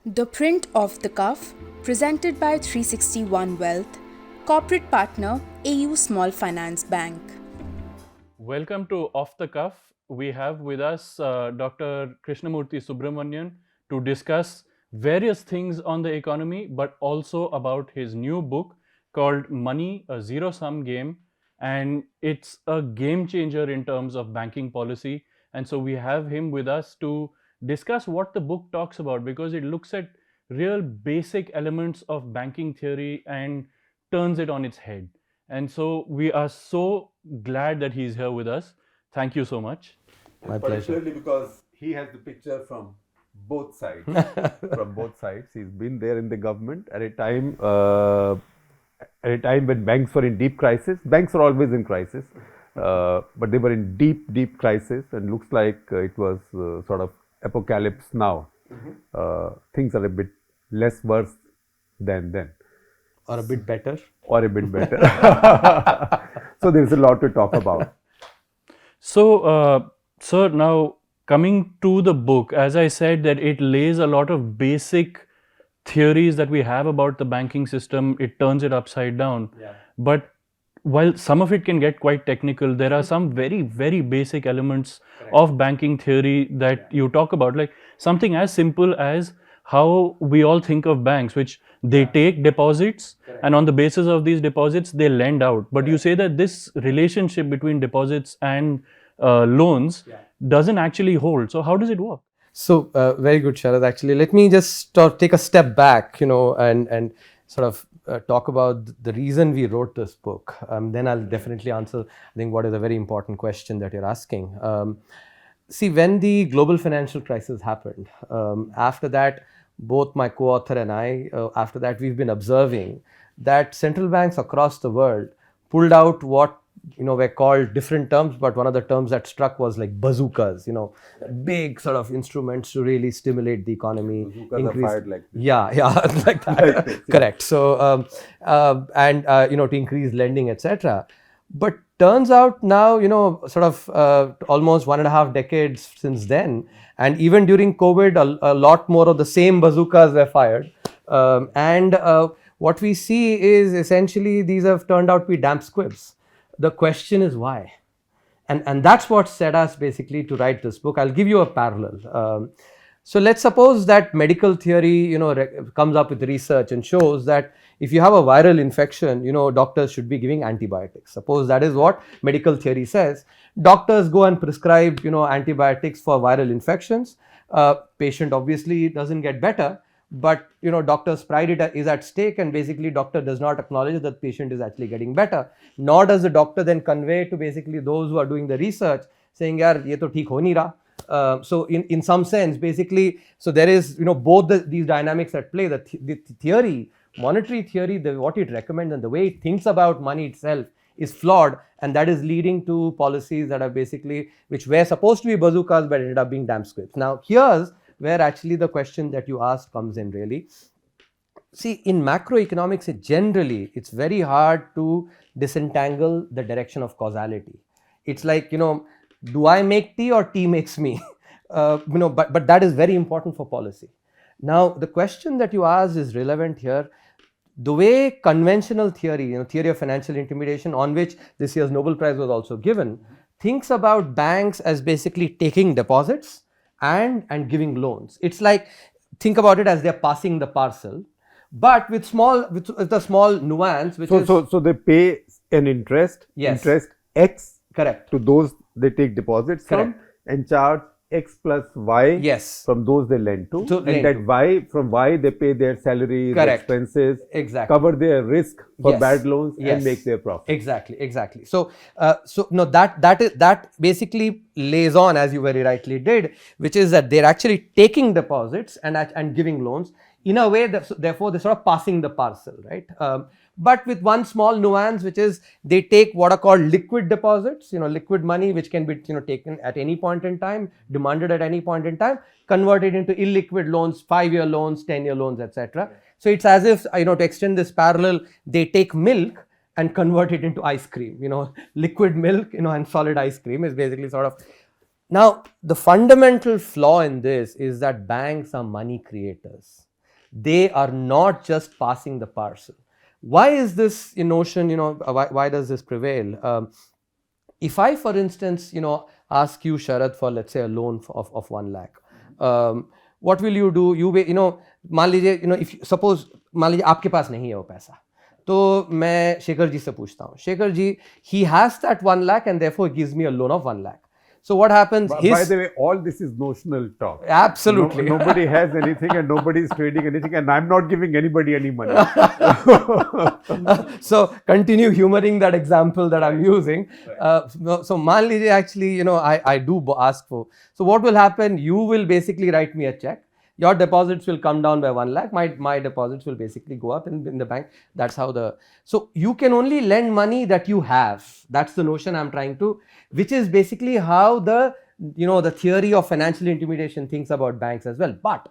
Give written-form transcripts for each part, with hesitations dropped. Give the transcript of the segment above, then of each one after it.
ThePrint Off The Cuff, presented by 361 Wealth, corporate partner AU Small Finance Bank. Welcome to Off the Cuff. We have with us Dr Krishnamurthy Subramanian to discuss various things on the economy, but also about his new book called Money, a Zero-Sum Game. And it's a game changer in terms of banking policy. And so we have him with us to discuss what the book talks about, because it looks at real basic elements of banking theory and turns it on its head. And so we are so glad that he's here with us. Thank you so much. My pleasure. Particularly because he has the picture from both sides. From both sides, he's been there in the government at a time when banks were in deep crisis. Banks are always in crisis, but they were in deep crisis, and looks like it was sort of apocalypse now. Things are a bit less worse than then. Or a bit better. Or a bit better. So there's a lot to talk about. So, sir, now coming to the book, as I said, that it lays a lot of basic theories that we have about the banking system. It turns it upside down. Yeah. But while some of it can get quite technical, there are some very, very basic elements of banking theory that you talk about, like something as simple as how we all think of banks, which they take deposits and on the basis of these deposits, they lend out. But you say that this relationship between deposits and loans doesn't actually hold. So how does it work? So very good, Sharad. Actually, let me just take a step back, and sort of talk about the reason we wrote this book. Then I'll definitely answer, I think, what is a very important question that you're asking. See, when the global financial crisis happened, after that, both my co-author and I, after that, we've been observing that central banks across the world pulled out what were called different terms, but one of the terms that struck was like bazookas, big sort of instruments to really stimulate the economy. Bazookas are fired like this. Yeah, like that. Like this, yeah. Correct. So, to increase lending, etc. But turns out now, sort of almost 1.5 decades since then, and even during COVID, a lot more of the same bazookas were fired. What we see is essentially these have turned out to be damp squibs. The question is why? And that's what set us basically to write this book. I'll give you a parallel. So let's suppose that medical theory, comes up with research and shows that if you have a viral infection, doctors should be giving antibiotics. Suppose that is what medical theory says. Doctors go and prescribe, antibiotics for viral infections. Patient obviously doesn't get better, but doctor's pride is at stake, and basically doctor does not acknowledge that patient is actually getting better. Nor does the doctor then convey to basically those who are doing the research, saying, "Yaar, ye to theek ho nahi raha." So in some sense, basically, so there is both these dynamics at play. The theory, monetary theory, what it recommends and the way it thinks about money itself is flawed, and that is leading to policies that are basically, which were supposed to be bazookas but ended up being damp squibs. Now here's where actually the question that you asked comes in really. See, in macroeconomics, generally, it's very hard to disentangle the direction of causality. It's like, do I make tea or tea makes me? But that is very important for policy. Now, the question that you asked is relevant here. The way conventional theory, theory of financial intimidation, on which this year's Nobel Prize was also given, thinks about banks as basically taking deposits and giving loans. It's like, think about it as they're passing the parcel, but with a small nuance, which is... So they pay an interest, interest X, correct, to those they take deposits from, and charge X plus Y from those they lend to, and that Y, from Y they pay their salaries, their expenses, cover their risk for bad loans, and make their profit. Exactly. So that basically lays on, as you very rightly did, which is that they're actually taking deposits and giving loans in a way that, therefore, they're sort of passing the parcel, right? But with one small nuance, which is they take what are called liquid deposits, liquid money, which can be taken at any point in time, demanded at any point in time, converted into illiquid loans, 5-year loans, 10-year loans, etc. So it's as if, to extend this parallel, they take milk and convert it into ice cream. Liquid milk, and solid ice cream is basically sort of. Now, the fundamental flaw in this is that banks are money creators. they are not just passing the parcel. Why is this notion, why does this prevail? If I, for instance, ask you, Sharad, for let's say a loan of 1 lakh, what will you do? मान लीजिए, if suppose मान लीजिए आपके पास नहीं है वो पैसा, तो मैं शेखर जी से पूछता हूँ, Shekhar ji, he has that 1 lakh and therefore gives me a loan of 1 lakh. So what happens? By the way, all this is notional talk. Absolutely. Nobody has anything and nobody is trading anything, and I'm not giving anybody any money. So continue humoring that example that I'm using. So मान लीजिए, actually, I do ask for. So what will happen? You will basically write me a check. Your deposits will come down by 1 lakh. My deposits will basically go up in the bank. That's how so you can only lend money that you have. That's the notion I'm trying to, which is basically how the theory of financial intimidation thinks about banks as well. But,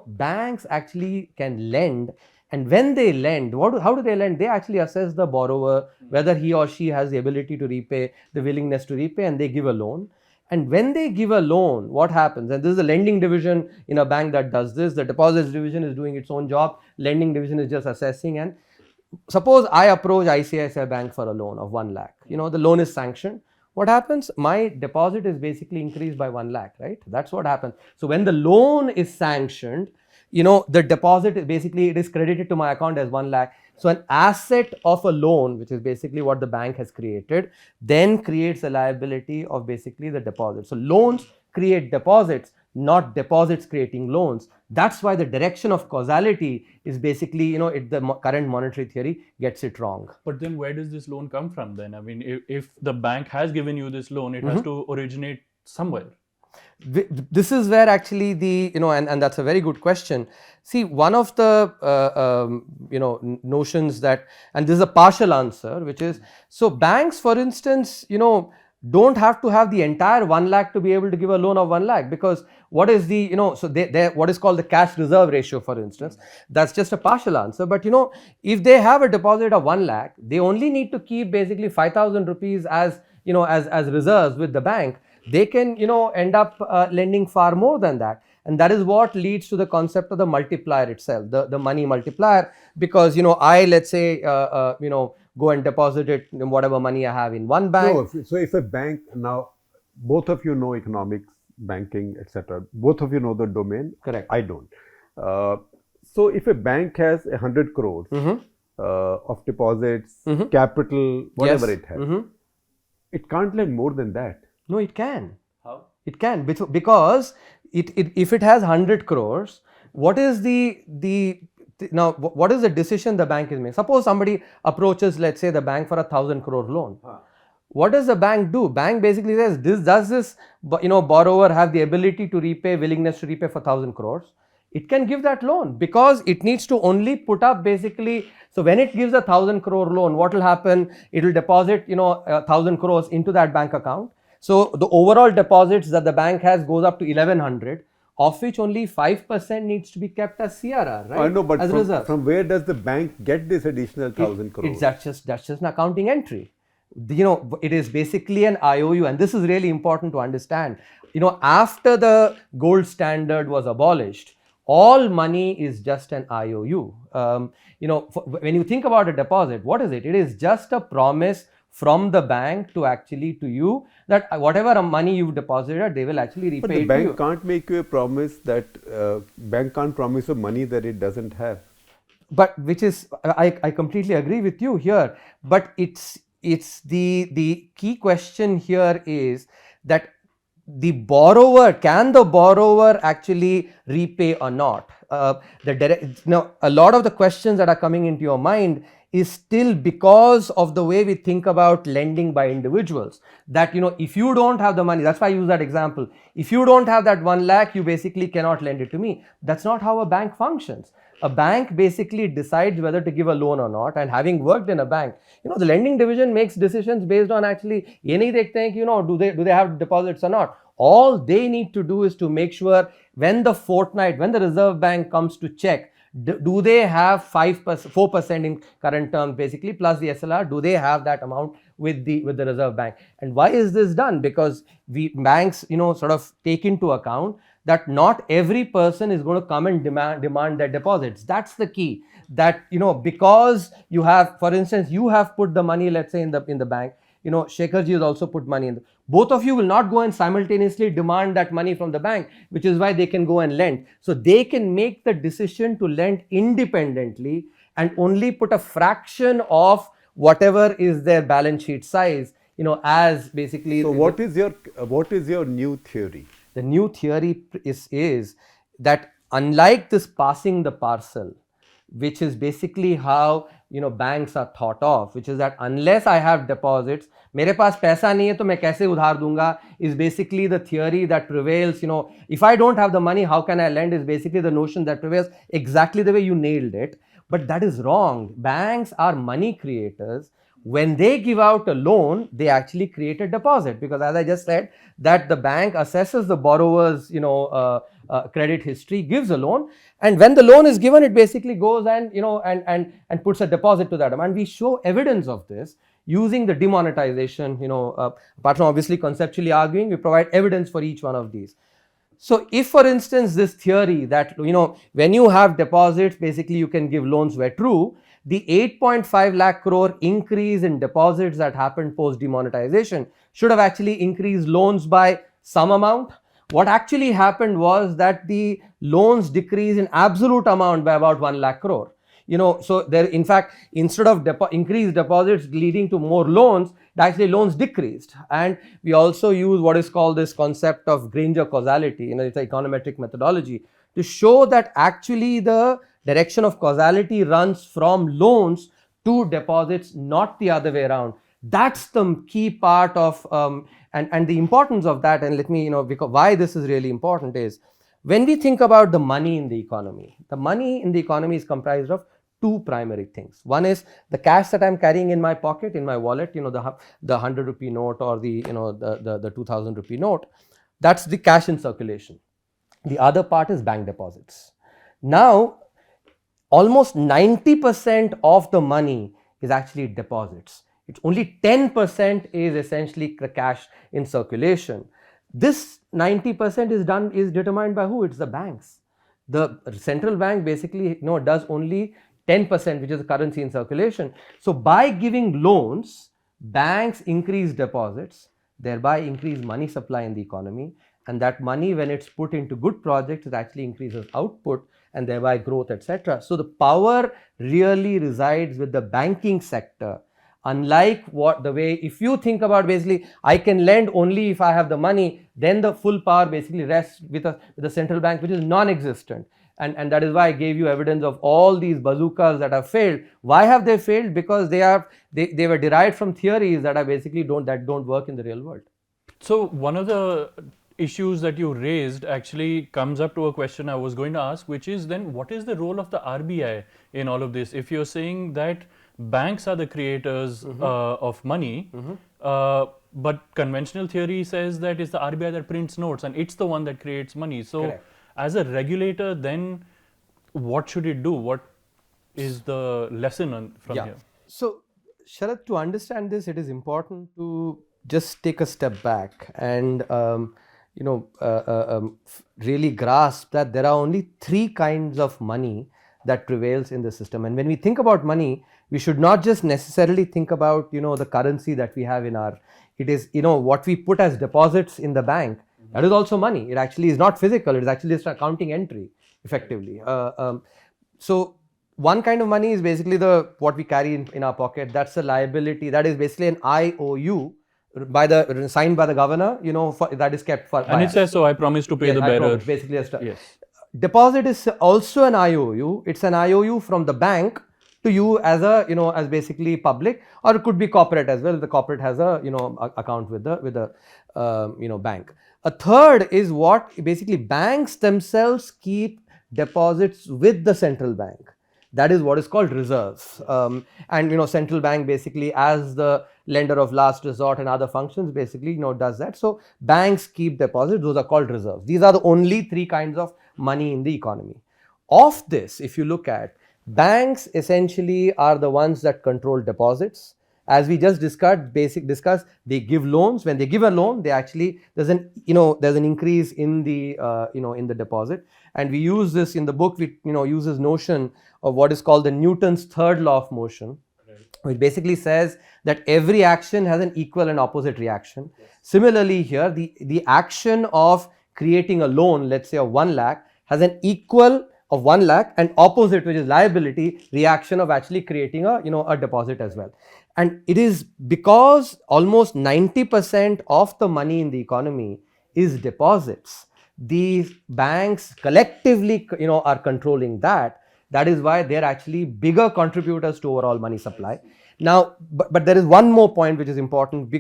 banks actually can lend. And when they lend, how do they lend? They actually assess the borrower, whether he or she has the ability to repay, the willingness to repay, and they give a loan. And when they give a loan, what happens? And this is the lending division in a bank that does this. The deposits division is doing its own job. Lending division is just assessing. And suppose I approach ICICI Bank for a loan of 1 lakh. The loan is sanctioned. What happens? My deposit is basically increased by 1 lakh, right? That's what happens. So when the loan is sanctioned, the deposit is basically, it is credited to my account as 1 lakh. So an asset of a loan, which is basically what the bank has created, then creates a liability of basically the deposit. So loans create deposits, not deposits creating loans. That's why the direction of causality is basically, the current monetary theory gets it wrong. But then where does this loan come from then? I mean, if the bank has given you this loan, it has to originate somewhere. This is where actually and that's a very good question. See, one of the notions that, and this is a partial answer, which is, so banks, for instance, don't have to have the entire 1 lakh to be able to give a loan of 1 lakh, because what is the, so they what is called the cash reserve ratio, for instance, that's just a partial answer. But if they have a deposit of 1 lakh, they only need to keep basically 5,000 rupees as reserves with the bank. They can, end up lending far more than that. And that is what leads to the concept of the multiplier itself, the money multiplier, because, I, let's say, go and deposit it, whatever money I have in one bank. No, so if a bank, now, both of you know economics, banking, etc. Both of you know the domain. Correct. I don't. So if a bank has 100 crores of deposits, capital, whatever it has, it can't lend more than that. No, it can. How? It can, because if it has 100 crores, what is now what is the decision the bank is making? Suppose somebody approaches, let's say, the bank for 1,000 crore loan. What does the bank do? Bank basically says, does this borrower have the ability to repay, willingness to repay for 1,000 crores? It can give that loan, because it needs to only put up basically. So when it gives 1,000 crore loan, what will happen? It will deposit 1,000 crores into that bank account. So the overall deposits that the bank has goes up to 1,100, of which only 5% needs to be kept as CRR, right? I know, but as from where does the bank get this additional 1,000 crores? That's just an accounting entry. It is basically an IOU, and this is really important to understand. After the gold standard was abolished, all money is just an IOU. When you think about a deposit, what is it? It is just a promise from the bank to you that whatever money you've deposited, they will actually repay. But the it bank to you. Can't make you a promise that bank can't promise you money that it doesn't have. But which is, I completely agree with you here. But it's the key question here is that can the borrower actually repay or not? A lot of the questions that are coming into your mind is still because of the way we think about lending by individuals. That, if you don't have the money, that's why I use that example. If you don't have that 1 lakh, you basically cannot lend it to me. That's not how a bank functions. A bank basically decides whether to give a loan or not. And having worked in a bank, the lending division makes decisions based on actually, do they have deposits or not? All they need to do is to make sure when the Reserve Bank comes to check, do they have 4% in current terms basically plus the SLR? Do they have that amount with the Reserve Bank? And why is this done? Because banks, sort of take into account that not every person is going to come and demand their deposits. That's the key. That, because you have, for instance, you have put the money, let's say in the bank, Shekhar ji has also put money in. Both of you will not go and simultaneously demand that money from the bank, which is why they can go and lend. So they can make the decision to lend independently and only put a fraction of whatever is their balance sheet size, as basically. So what is your new theory? The new theory is that unlike this passing the parcel, which is basically how banks are thought of, which is that unless I have deposits, मेरे पास पैसा नहीं है तो मैं कैसे उधार दूंगा, is basically the theory that prevails. If I don't have the money, how can I lend, is basically the notion that prevails, exactly the way you nailed it. But that is wrong. Banks are money creators. When they give out a loan, they actually create a deposit, because as I just said, that the bank assesses the borrower's credit history, gives a loan, and when the loan is given, it basically goes and and puts a deposit to that amount. We show evidence of this using the demonetization. Apart from obviously conceptually arguing, we provide evidence for each one of these. So if, for instance, this theory that when you have deposits, basically you can give loans were true, the 8.5 lakh crore increase in deposits that happened post demonetization should have actually increased loans by some amount. What actually happened was that the loans decreased in absolute amount by about 1 lakh crore. So there, in fact, instead of increased deposits leading to more loans, actually loans decreased. And we also use what is called this concept of Granger causality, it's an econometric methodology, to show that actually the direction of causality runs from loans to deposits, not the other way around. That's the key part of, and the importance of that, and let me, because why this is really important is, when we think about the money in the economy is comprised of two primary things. One is the cash that I'm carrying in my pocket, in my wallet, the 100 rupee note or the 2000 rupee note. That's the cash in circulation. The other part is bank deposits. Now, almost 90% of the money is actually deposits. It's only 10% is essentially the cash in circulation. This 90% is determined by who? It's the banks. The central bank basically does only 10%, which is the currency in circulation. So by giving loans, banks increase deposits, thereby increase money supply in the economy, and that money, when it's put into good projects, it actually increases output and thereby growth, etc. So the power really resides with the banking sector. Unlike the way, if you think about basically, I can lend only if I have the money, then the full power basically rests with the central bank, which is non-existent. And that is why I gave you evidence of all these bazookas that have failed. Why have they failed? Because they were derived from theories that are basically don't work in the real world. So one of the issues that you raised actually comes up to a question I was going to ask, which is then what is the role of the RBI in all of this? If you're saying that banks are the creators of money, but conventional theory says that it's the RBI that prints notes and it's the one that creates money. So correct. As a regulator, then what should it do? What is the lesson from here? So Sharad, to understand this, it is important to just take a step back and really grasp that there are only three kinds of money that prevails in the system. And when we think about money, we should not just necessarily think about the currency that we have it is what we put as deposits in the bank. That is also money. It actually is not physical. It is actually just an accounting entry, effectively. So one kind of money is basically what we carry in our pocket. That's a liability. That is basically an IOU signed by the governor. That is kept for. And it says so. I promise to pay the bearer. Basically, yes. Deposit is also an IOU. It's an IOU from the bank to you as as basically public, or it could be corporate as well. The corporate has a account with the bank. A third is what basically banks themselves keep deposits with the central bank. That is what is called reserves. And central bank basically, as the lender of last resort and other functions, basically does that. So banks keep deposits. Those are called reserves. These are the only three kinds of money in the economy. Of this, if you look at, banks essentially are the ones that control deposits, As we just discussed, they give loans. When they give a loan, they actually, there's an increase in the, in the deposit. And we use this in the book, we, use this notion of what is called the Newton's third law of motion, which basically says that every action has an equal and opposite reaction. Similarly here, the action of creating a loan, let's say of 1 lakh, has an equal of 1 lakh and opposite, which is liability, reaction of actually creating a, a deposit as well. And it is because almost 90% of the money in the economy is deposits. These banks collectively, are controlling that. That is why they're actually bigger contributors to overall money supply. Now, but there is one more point which is important,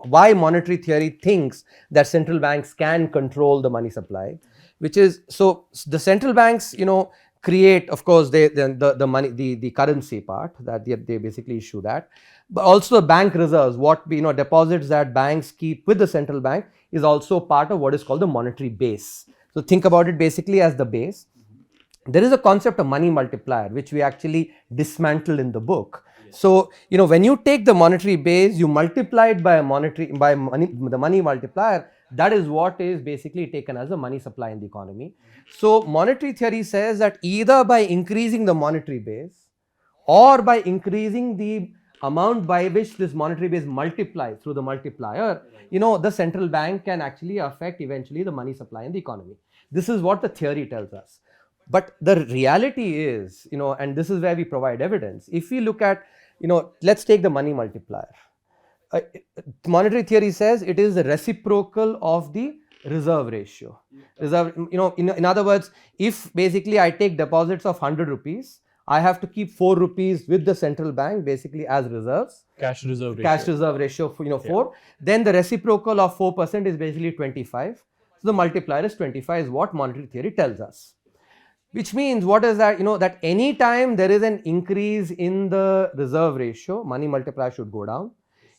why monetary theory thinks that central banks can control the money supply, which is, so the central banks, create, of course, the money, the currency part, that they basically issue that, but also the bank reserves, what deposits that banks keep with the central bank is also part of what is called the monetary base. So think about it basically as the base. There is a concept of money multiplier, which we actually dismantled in the book. So, when you take the monetary base, you multiply it by the money multiplier, that is what is basically taken as the money supply in the economy. So, monetary theory says that either by increasing the monetary base or by increasing the amount by which this monetary base multiplies through the multiplier, the central bank can actually affect eventually the money supply in the economy. This is what the theory tells us. But the reality is, and this is where we provide evidence. If we look at, let's take the money multiplier. Monetary theory says it is the reciprocal of the reserve ratio. Reserve, in other words, if basically I take deposits of 100 rupees, I have to keep 4 rupees with the central bank basically as reserves. Cash reserve ratio. Cash reserve ratio, 4. Then the reciprocal of 4% is basically 25. So the multiplier is 25 is what monetary theory tells us. Which means what is that? That any time there is an increase in the reserve ratio, money multiplier should go down.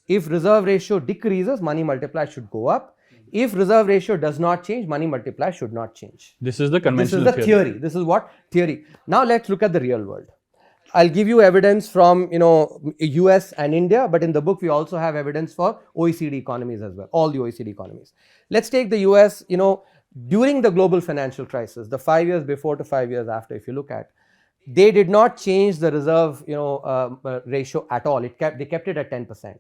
If reserve ratio decreases, money multiplier should go up. If reserve ratio does not change, money multiplier should not change. This is the conventional This is the theory. This is what theory. Now let's look at the real world. I'll give you evidence from US and India, but in the book we also have evidence for OECD economies as well, all the OECD economies. Let's take the US, during the global financial crisis, the 5 years before to 5 years after, if you look at, they did not change the reserve ratio at all. They kept it at 10%.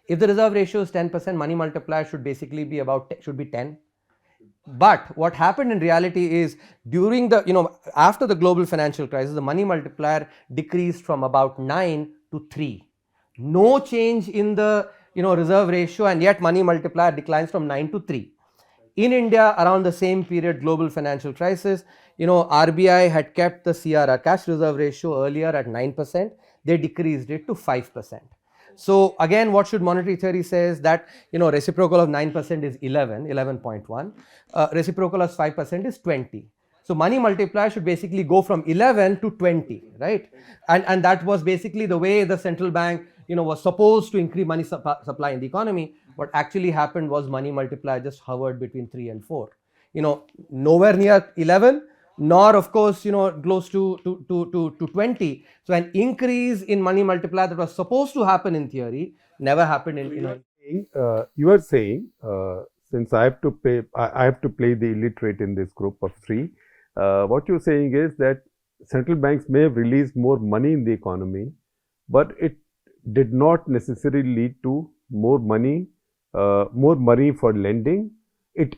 If the reserve ratio is 10%, money multiplier should basically be should be 10. But what happened in reality is during the, after the global financial crisis, the money multiplier decreased from about 9 to 3. No change in the, reserve ratio, and yet money multiplier declines from 9 to 3. In India, around the same period, global financial crisis, RBI had kept the CRR, cash reserve ratio, earlier at 9%. They decreased it to 5%. So again, what should monetary theory says that, reciprocal of 9% is 11.1. Reciprocal of 5% is 20. So money multiplier should basically go from 11 to 20, right? And that was basically the way the central bank, was supposed to increase money supply in the economy. What actually happened was money multiplier just hovered between 3 and 4. Nowhere near 11, nor of course, close to 20. So an increase in money multiplier that was supposed to happen in theory never happened in. You are saying, since I have to play the illiterate in this group of 3. What you're saying is that central banks may have released more money in the economy, but it did not necessarily lead to more money for lending. It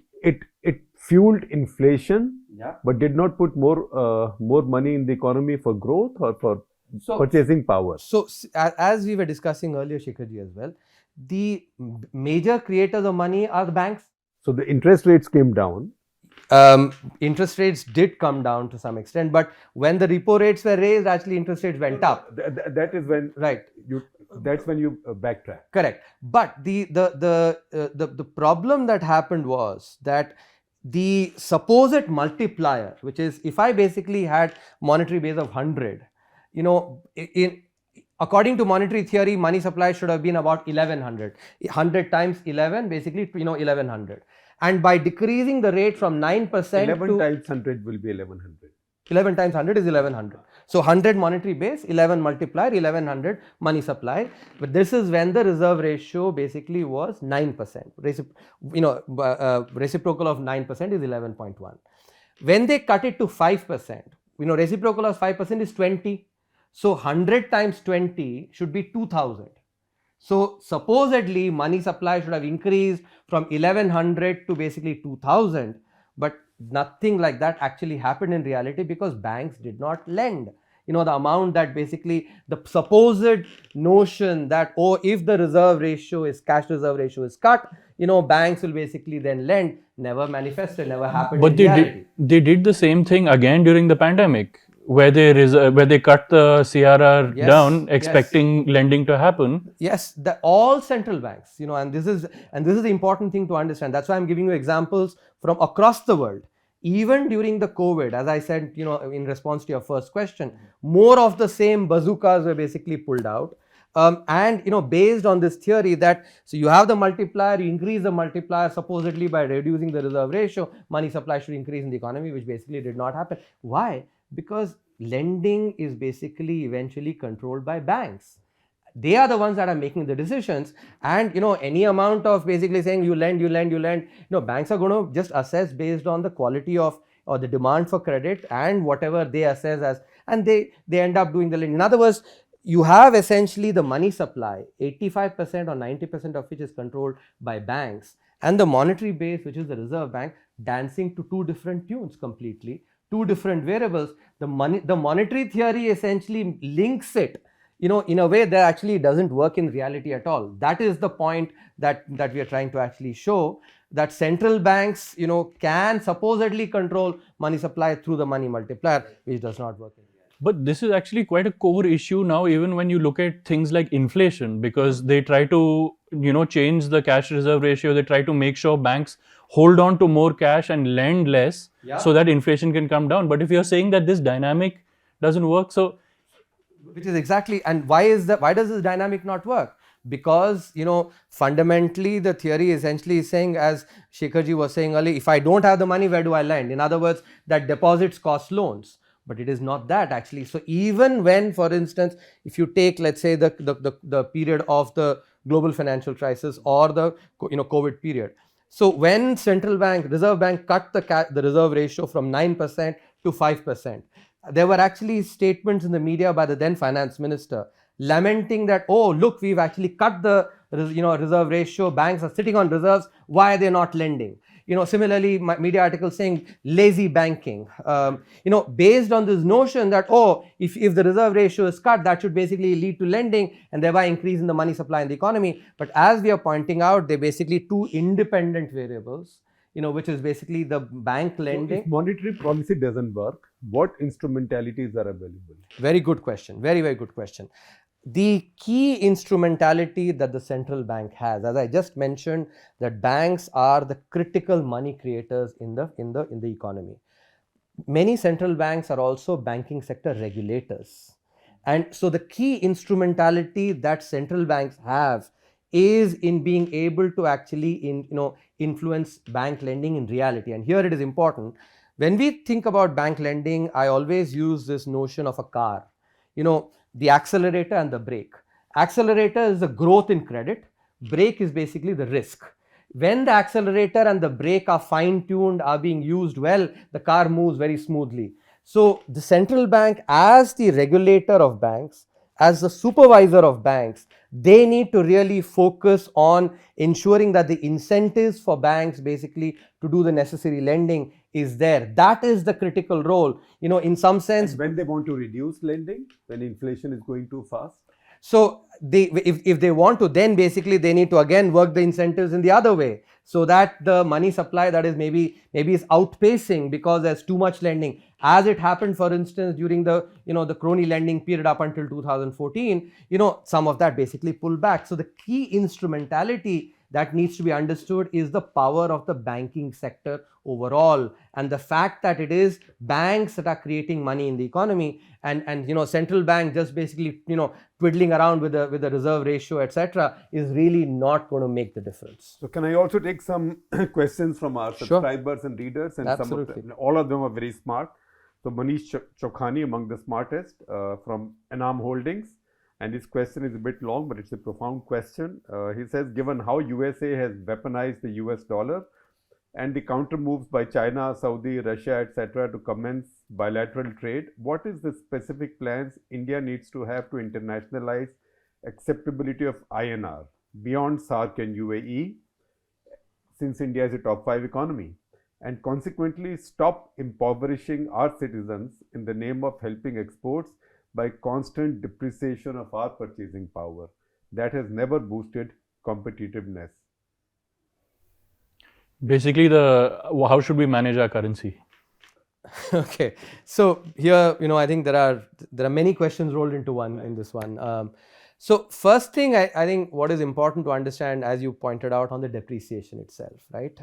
fueled inflation, but did not put more money in the economy for growth or for purchasing power. So as we were discussing earlier, Shekharji, as well, the major creators of money are the banks. So the interest rates came down. Interest rates did come down to some extent, but when the repo rates were raised, actually interest rates went up. That is when that's when you backtrack. Correct. But the problem that happened was that the supposed multiplier, which is if I basically had monetary base of 100, according to monetary theory, money supply should have been about 1100. 100 times 11, basically 1100. And by decreasing the rate from 9% 11 times 100 will be 1100. 11 times 100 is 1100. So 100 monetary base, 11 multiplier, 1100 money supply. But this is when the reserve ratio basically was 9%. Reciprocal of 9% is 11.1. When they cut it to 5%, reciprocal of 5% is 20. So 100 times 20 should be 2000. So supposedly money supply should have increased from 1100 to basically 2000, but nothing like that actually happened in reality because banks did not lend. The amount that basically the supposed notion that, if the reserve ratio is cash reserve ratio is cut, banks will basically then lend, never manifested, never happened But in reality. they did the same thing again during the pandemic, where they cut the CRR down, expecting lending to happen. Yes, all central banks, and this is the important thing to understand. That's why I'm giving you examples from across the world. Even during the COVID, as I said, in response to your first question, more of the same bazookas were basically pulled out. And based on this theory that, so you have the multiplier, you increase the multiplier, supposedly by reducing the reserve ratio, money supply should increase in the economy, which basically did not happen. Why? Because lending is basically eventually controlled by banks. They are the ones that are making the decisions, and any amount of basically saying you lend, banks are going to just assess based on the quality of or the demand for credit and whatever they assess as, and they end up doing the lending. In other words, you have essentially the money supply, 85% or 90% of which is controlled by banks, and the monetary base, which is the Reserve Bank, dancing to two different tunes completely, two different variables. The monetary theory essentially links it, in a way that actually doesn't work in reality at all. That is the point that we are trying to actually show, that central banks, can supposedly control money supply through the money multiplier, which does not work in reality. But this is actually quite a core issue now, even when you look at things like inflation, because they try to, change the cash reserve ratio. They try to make sure banks hold on to more cash and lend less so that inflation can come down. But if you're saying that this dynamic doesn't work, so... Which is exactly, and why does this dynamic not work? Because, fundamentally the theory essentially is saying, as Shekharji was saying earlier, if I don't have the money, where do I lend? In other words, that deposits cost loans. But it is not that actually. So even when, for instance, if you take, let's say, the period of the global financial crisis or the COVID period. So when Reserve Bank cut the reserve ratio from 9% to 5%, there were actually statements in the media by the then finance minister lamenting that, oh, look, we've actually cut the reserve ratio, banks are sitting on reserves, why are they not lending? Similarly, media articles saying lazy banking, based on this notion that, if the reserve ratio is cut, that should basically lead to lending and thereby increase in the money supply in the economy. But as we are pointing out, they're basically two independent variables, which is basically the bank lending. So if monetary policy doesn't work, what instrumentalities are available? Very good question. Very, very good question. The key instrumentality that the central bank has, as I just mentioned, that banks are the critical money creators in the economy. Many central banks are also banking sector regulators. And so the key instrumentality that central banks have is in being able to actually influence bank lending in reality. And here it is important. When we think about bank lending, I always use this notion of a car. The accelerator and the brake. Accelerator is the growth in credit. Brake is basically the risk. When the accelerator and the brake are fine-tuned, are being used well, the car moves very smoothly. So the central bank, as the regulator of banks, as the supervisor of banks, they need to really focus on ensuring that the incentives for banks basically to do the necessary lending is there. That is the critical role, in some sense. And when they want to reduce lending, when inflation is going too fast? So if they want to, then basically they need to again work the incentives in the other way, so that the money supply that is maybe is outpacing because there's too much lending, as it happened, for instance, during the the crony lending period up until 2014. Some of that basically pulled back. So the key instrumentality that needs to be understood is the power of the banking sector overall, and the fact that it is banks that are creating money in the economy, and central bank just basically twiddling around with the reserve ratio, etc., is really not going to make the difference. So can I also take some questions from our subscribers and readers? And Absolutely. all of them are very smart. So Manish Chokhani, among the smartest, from Anam Holdings, and his question is a bit long, but it's a profound question. He says, given how USA has weaponized the US dollar and the counter moves by China, Saudi, Russia, etc. to commence bilateral trade, what is the specific plans India needs to have to internationalize acceptability of INR beyond SAARC and UAE, since India is a top 5 economy, and consequently stop impoverishing our citizens in the name of helping exports by constant depreciation of our purchasing power that has never boosted competitiveness? Basically, how should we manage our currency? Okay, so here, I think there are many questions rolled into one in this one. So first thing, I think what is important to understand, as you pointed out, on the depreciation itself, right?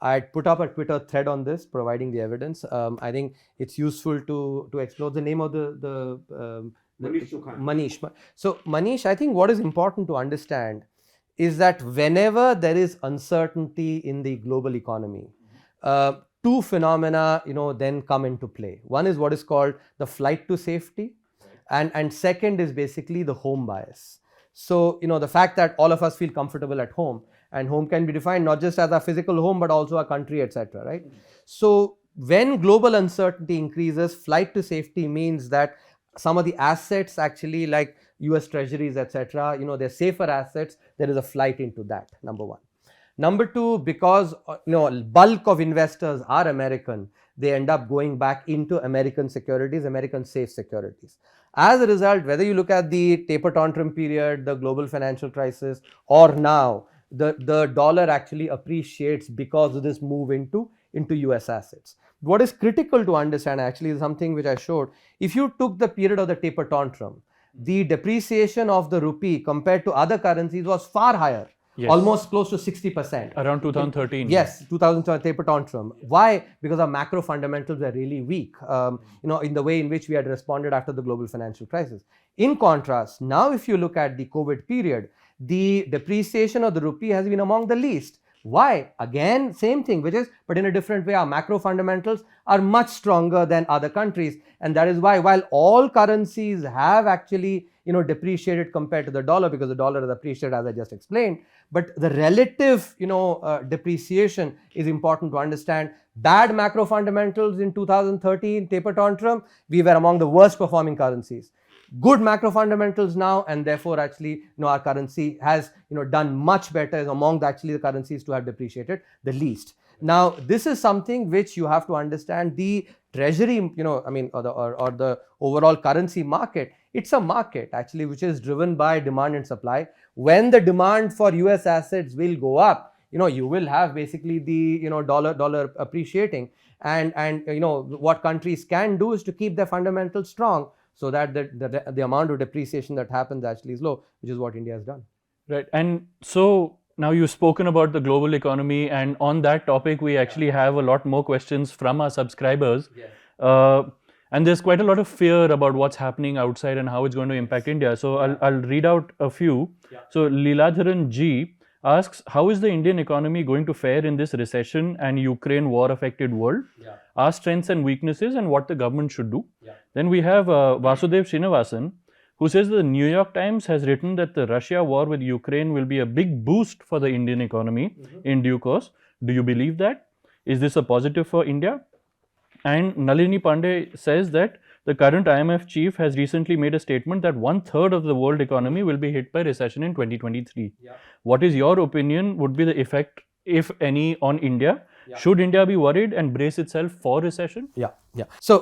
I put up a Twitter thread on this, providing the evidence. I think it's useful to explore the name of the Manish Chokhani. Manish. So Manish, I think what is important to understand is that whenever there is uncertainty in the global economy, two phenomena, then come into play. One is what is called the flight to safety, and second is basically the home bias. So, the fact that all of us feel comfortable at home, and home can be defined not just as a physical home, but also a country, etc., right? So, when global uncertainty increases, flight to safety means that some of the assets actually, like US treasuries, etc., they're safer assets, there is a flight into that, number one. Number two, because bulk of investors are American, they end up going back into American securities, American safe securities. As a result, whether you look at the taper tantrum period, the global financial crisis, or now, the dollar actually appreciates because of this move into US assets. What is critical to understand actually is something which I showed. If you took the period of the taper tantrum, the depreciation of the rupee compared to other currencies was far higher. Yes. Almost close to 60%. Around 2013. Yes, 2013 taper tantrum. Why? Because our macro fundamentals were really weak, in the way in which we had responded after the global financial crisis. In contrast, now if you look at the COVID period, the depreciation of the rupee has been among the least. Why? Again, same thing, but in a different way. Our macro fundamentals are much stronger than other countries, and that is why, while all currencies have actually depreciated compared to the dollar, because the dollar has appreciated, as I just explained, but the relative depreciation is important to understand. Bad macro fundamentals in 2013 taper tantrum, we were among the worst performing currencies. Good macro fundamentals now, and therefore actually our currency has done much better, is among the currencies to have depreciated the least. Now this is something which you have to understand. The treasury, or the overall currency market, it's a market actually which is driven by demand and supply. When the demand for US assets will go up, you will have basically the dollar appreciating, and what countries can do is to keep their fundamentals strong, so that the amount of depreciation that happens actually is low, which is what India has done. Right. And so now you've spoken about the global economy, and on that topic, we actually have a lot more questions from our subscribers. Yes. And there's quite a lot of fear about what's happening outside and how it's going to impact India. So I'll read out a few. Yeah. So Leeladharan G asks, how is the Indian economy going to fare in this recession and Ukraine war affected world? Yeah. Our strengths and weaknesses and what the government should do. Yeah. Then we have Vasudev Srinivasan, who says the New York Times has written that the Russia war with Ukraine will be a big boost for the Indian economy in due course. Do you believe that? Is this a positive for India? And Nalini Pandey says that the current IMF chief has recently made a statement that 1/3 of the world economy will be hit by recession in 2023. Yeah. What is your opinion would be the effect, if any, on India? Yeah. Should India be worried and brace itself for recession? Yeah. So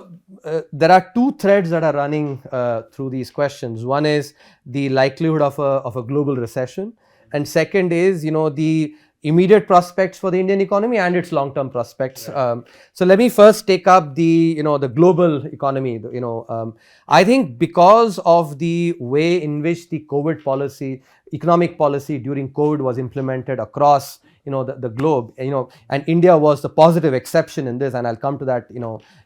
there are two threads that are running through these questions. One is the likelihood of a global recession, and second is the immediate prospects for the Indian economy and its long-term prospects. Right. So let me first take up the global economy. I think because of the way in which the COVID policy, economic policy during COVID was implemented across the globe, and India was the positive exception in this, and I'll come to that,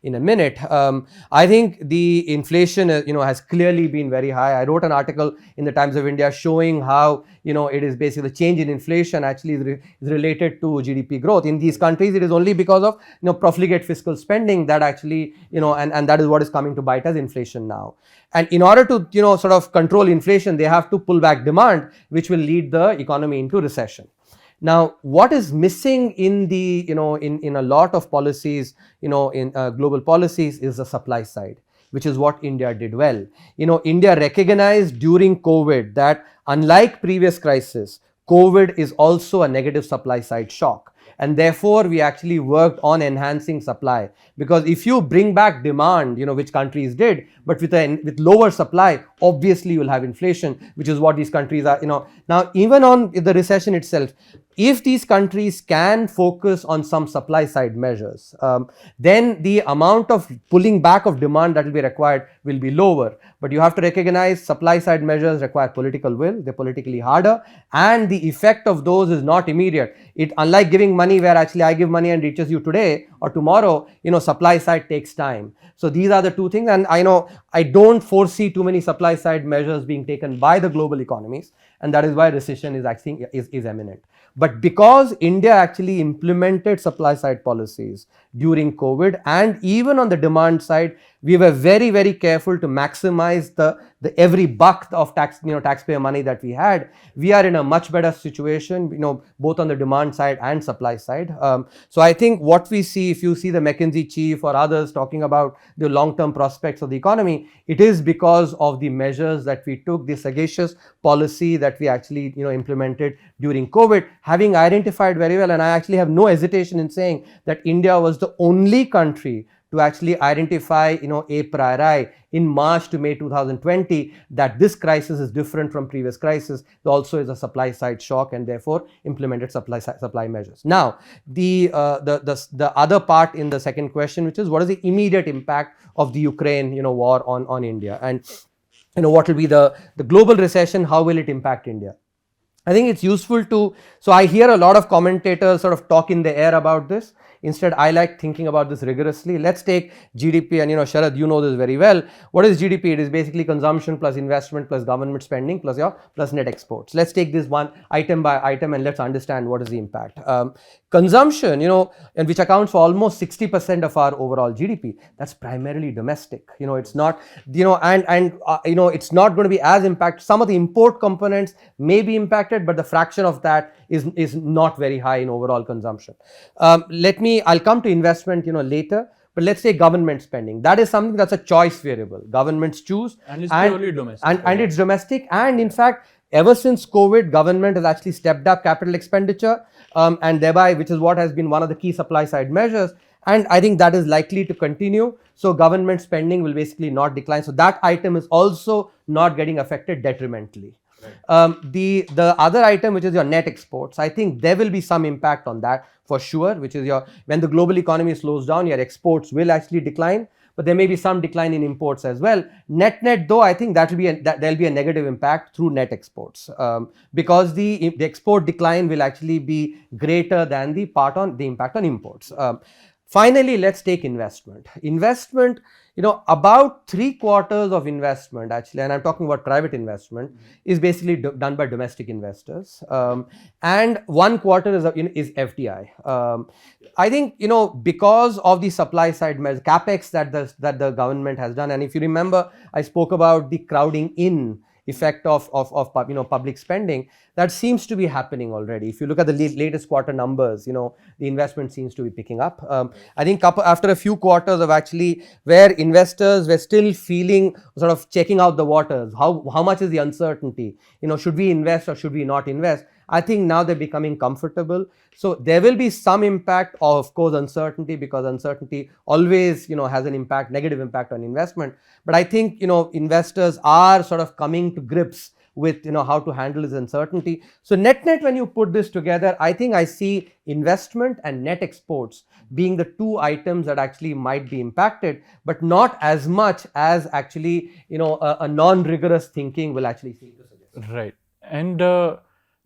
in a minute. I think the inflation, has clearly been very high. I wrote an article in the Times of India showing how, it is basically the change in inflation actually is related to GDP growth. In these countries, it is only because of, profligate fiscal spending that actually, and that is what is coming to bite as inflation now. And in order to, sort of control inflation, they have to pull back demand, which will lead the economy into recession. Now, what is missing in the, in a lot of policies, in global policies, is the supply side, which is what India did well. India recognized during COVID that unlike previous crisis, COVID is also a negative supply side shock. And therefore, we actually worked on enhancing supply, because if you bring back demand, which countries did, but with lower supply, obviously you will have inflation, which is what these countries are. Now, even on the recession itself, if these countries can focus on some supply side measures, then the amount of pulling back of demand that will be required will be lower. But you have to recognize supply side measures require political will, they're politically harder, and the effect of those is not immediate. Unlike giving money, where actually I give money and it reaches you today or tomorrow, supply side takes time. So these are the two things, and I don't foresee too many supply side measures being taken by the global economies, and that is why recession is imminent. But because India actually implemented supply side policies during COVID, and even on the demand side, we were very, very careful to maximize the every buck of taxpayer money that we had. We are in a much better situation, both on the demand side and supply side. So I think what we see, if you see the McKinsey chief or others talking about the long-term prospects of the economy, it is because of the measures that we took, the sagacious policy that we actually implemented during COVID, having identified very well. And I actually have no hesitation in saying that India was the only country to actually identify, a priori in March to May 2020 that this crisis is different from previous crisis. There also is a supply side shock, and therefore implemented supply measures. Now, the other part in the second question, which is what is the immediate impact of the Ukraine, war on India, and what will be the global recession? How will it impact India? I think it's useful to. So I hear a lot of commentators sort of talk in the air about this. Instead, I like thinking about this rigorously. Let's take GDP, and Sharad, you know this very well. What is GDP? It is basically consumption plus investment plus government spending plus net exports. Let's take this one item by item and let's understand what is the impact. Consumption, and which accounts for almost 60% of our overall GDP. That's primarily domestic. It's not, it's not going to be as impacted. Some of the import components may be impacted, but the fraction of that is not very high in overall consumption. I'll come to investment, later. But let's say government spending. That is something that's a choice variable. Governments choose. And it's purely domestic. And it's domestic. And in fact, ever since COVID, government has actually stepped up capital expenditure, and thereby, which is what has been one of the key supply side measures. And I think that is likely to continue. So government spending will basically not decline. So that item is also not getting affected detrimentally. Right. The other item, which is your net exports, I think there will be some impact on that for sure, which is when the global economy slows down, your exports will actually decline, but there may be some decline in imports as well. Net though, I think there'll be a negative impact through net exports, because the export decline will actually be greater than the impact on imports. Finally, let's take investment. Investment, about 3/4 of investment actually, and I'm talking about private investment, is basically done by domestic investors, and 1/4 is FDI. I think, because of the supply side measures, capex that the government has done, and if you remember, I spoke about the crowding in effect of public spending, that seems to be happening already. If you look at the latest quarter numbers, the investment seems to be picking up. I think after a few quarters of actually where investors were still feeling, sort of checking out the waters, how much is the uncertainty, should we invest or should we not invest? I think now they're becoming comfortable. So there will be some impact of course, uncertainty, because uncertainty always, has an impact, negative impact on investment. But I think, investors are sort of coming to grips with, how to handle this uncertainty. So net, when you put this together, I think I see investment and net exports being the two items that actually might be impacted, but not as much as actually, a non-rigorous thinking will actually seem to suggest. Right. And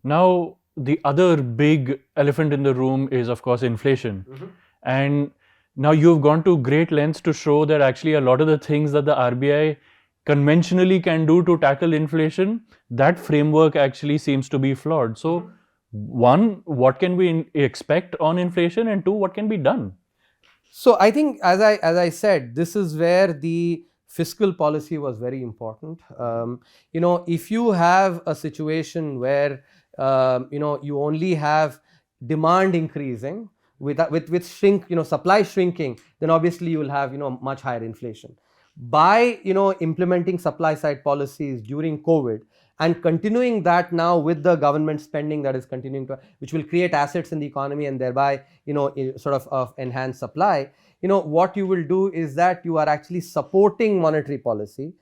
now the other big elephant in the room is, of course, inflation. And now you've gone to great lengths to show that actually a lot of the things that the RBI conventionally can do to tackle inflation, that framework actually seems to be flawed. So, one, what can we expect on inflation, and two, what can be done? So I think, as I said, this is where the fiscal policy was very important. If you have a situation where you only have demand increasing with supply shrinking, then obviously you will have much higher inflation. By implementing supply side policies during COVID and continuing that now with the government spending that is continuing to, which will create assets in the economy and thereby sort of enhance supply, what you will do is that you are actually supporting monetary policy,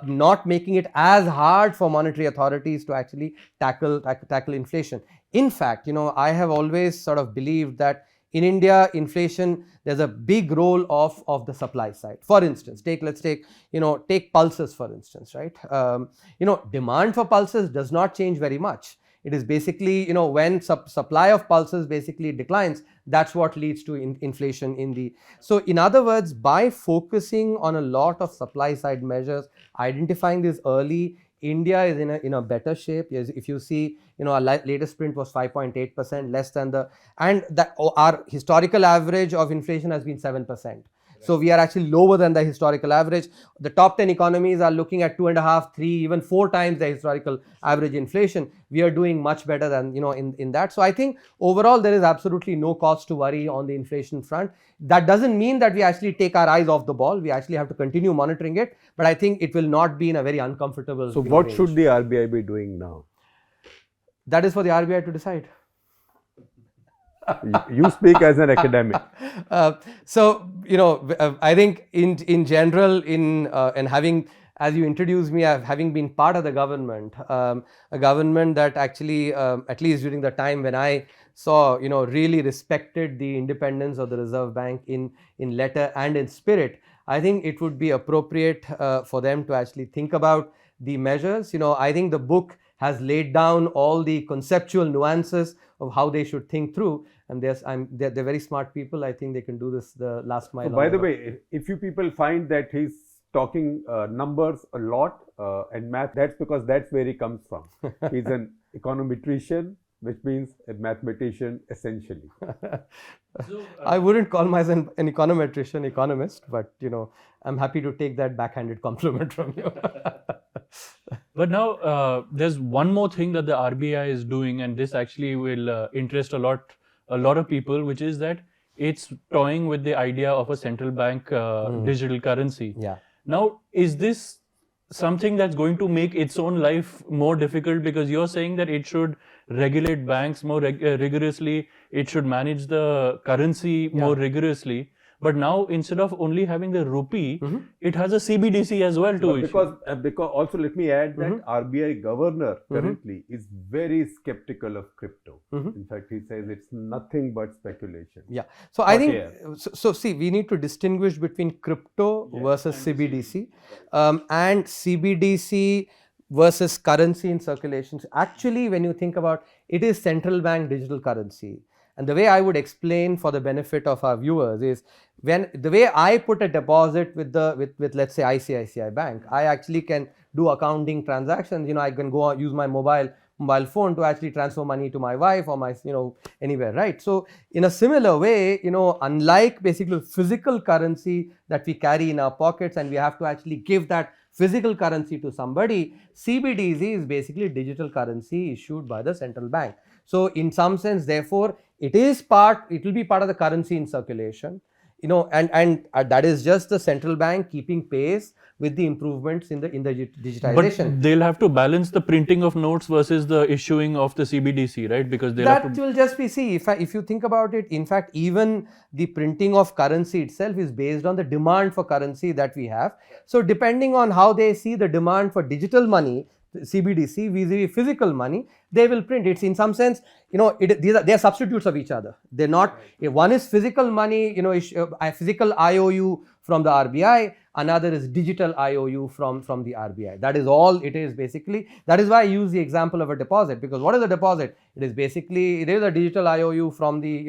not making it as hard for monetary authorities to actually tackle inflation. In fact, I have always sort of believed that in India, inflation, there's a big role of the supply side. For instance, let's take pulses, for instance, right? Demand for pulses does not change very much. It is basically, when supply of pulses basically declines, that's what leads to inflation in the. So in other words, by focusing on a lot of supply side measures, identifying this early, India is in a better shape. If you see, our latest print was 5.8%, less than our historical average of inflation has been 7%. So we are actually lower than the historical average. The top 10 economies are looking at 2.5, 3, even 4 times the historical average inflation. We are doing much better than in that. So I think overall there is absolutely no cause to worry on the inflation front. That doesn't mean that we actually take our eyes off the ball. We actually have to continue monitoring it. But I think it will not be in a very uncomfortable. So what should the RBI be doing now? That is for the RBI to decide. You speak as an academic. I think in general, and having, as you introduced me, having been part of the government, a government that actually, at least during the time when I saw, really respected the independence of the Reserve Bank in letter and in spirit, I think it would be appropriate for them to actually think about the measures. I think the book has laid down all the conceptual nuances of how they should think through. And they're very smart people. I think they can do this the last mile. So by the way, if you people find that he's talking numbers a lot and math, that's because that's where he comes from. He's an econometrician, which means a mathematician essentially. I wouldn't call myself an econometrician, economist, but I'm happy to take that backhanded compliment from you. But now there's one more thing that the RBI is doing, and this actually will interest a lot of people, which is that it's toying with the idea of a central bank digital currency. Yeah. Now, is this something that's going to make its own life more difficult, because you're saying that it should regulate banks more rigorously, it should manage the currency more rigorously. But now, instead of only having the rupee, it has a CBDC as well to it. Because also let me add that RBI governor currently is very skeptical of crypto. In fact, he says it's nothing but speculation. Yeah. So I think, so see, we need to distinguish between crypto versus CBDC and CBDC versus currency in circulation. Actually, when you think about it, is central bank digital currency. And the way I would explain for the benefit of our viewers is, when the way I put a deposit with let's say ICICI Bank, I actually can do accounting transactions. I can go use my mobile phone to actually transfer money to my wife or my anywhere, right? So in a similar way, unlike basically physical currency that we carry in our pockets and we have to actually give that physical currency to somebody, CBDC is basically digital currency issued by the central bank. So in some sense, therefore, it will be part of the currency in circulation, and that is just the central bank keeping pace with the improvements in the digitization. But they'll have to balance the printing of notes versus the issuing of the CBDC, right? Because will just be, if you think about it, in fact, even the printing of currency itself is based on the demand for currency that we have. So depending on how they see the demand for digital money, CBDC vis-a-vis physical money, they will print. It's in some sense, they are substitutes of each other. They're not. One is physical money, physical IOU from the RBI. another is digital IOU from the RBI. That is all it is basically. That is why I use the example of a deposit, because what is a deposit? It is a digital IOU from the,